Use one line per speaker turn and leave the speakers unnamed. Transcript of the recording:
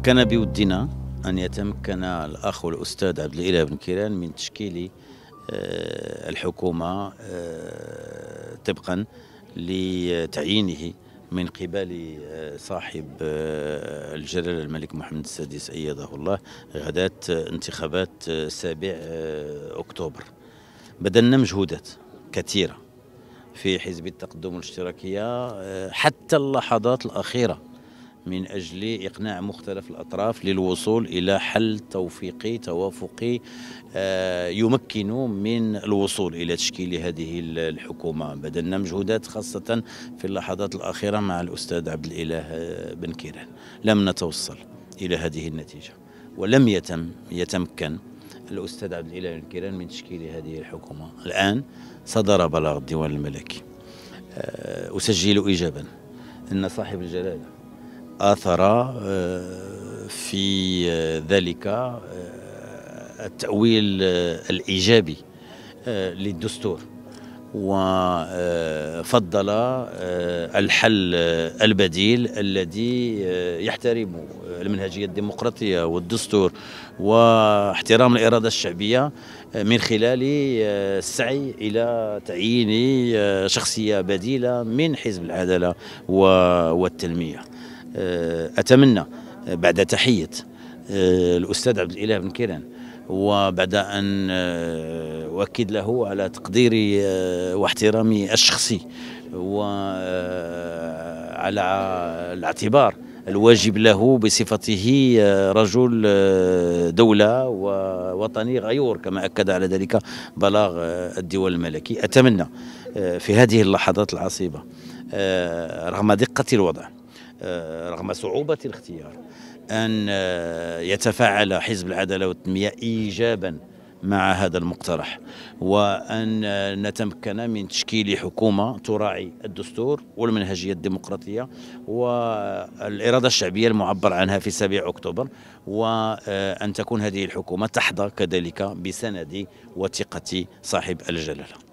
كان بودنا أن يتمكن الأخ والأستاذ عبد الإله بن كيران من تشكيل الحكومة طبقا لتعيينه من قبل صاحب الجلالة الملك محمد السادس أيده الله غداة انتخابات 7 أكتوبر. بذلنا مجهودات كثيرة في حزب التقدم الاشتراكية حتى اللحظات الأخيرة من أجل إقناع مختلف الأطراف للوصول إلى حل توفيقي توافقي يمكن من الوصول إلى تشكيل هذه الحكومة. بذلنا مجهودات خاصة في اللحظات الأخيرة مع الأستاذ عبد الإله بن كيران. لم نتوصل إلى هذه النتيجة، ولم يتمكن الأستاذ عبد الإله بن كيران من تشكيل هذه الحكومة. الآن صدر بلاغ الديوان الملكي أسجل إيجابا أن صاحب الجلالة آثر في ذلك التأويل الإيجابي للدستور، وفضل الحل البديل الذي يحترم المنهجية الديمقراطية والدستور واحترام الإرادة الشعبية من خلال السعي إلى تعيين شخصية بديلة من حزب العدالة والتنمية. أتمنى بعد تحية الأستاذ عبد الإله بن كيران وبعد أن أؤكد له على تقديري واحترامي الشخصي وعلى الاعتبار الواجب له بصفته رجل دولة ووطني غيور كما أكد على ذلك بلاغ الديوان الملكي، أتمنى في هذه اللحظات العصيبة رغم دقة الوضع رغم صعوبة الاختيار أن يتفاعل حزب العدالة والتنمية إيجابا مع هذا المقترح، وأن نتمكن من تشكيل حكومة تراعي الدستور والمنهجية الديمقراطية والإرادة الشعبية المعبر عنها في 7 أكتوبر، وأن تكون هذه الحكومة تحظى كذلك بسند وثقة صاحب الجلالة.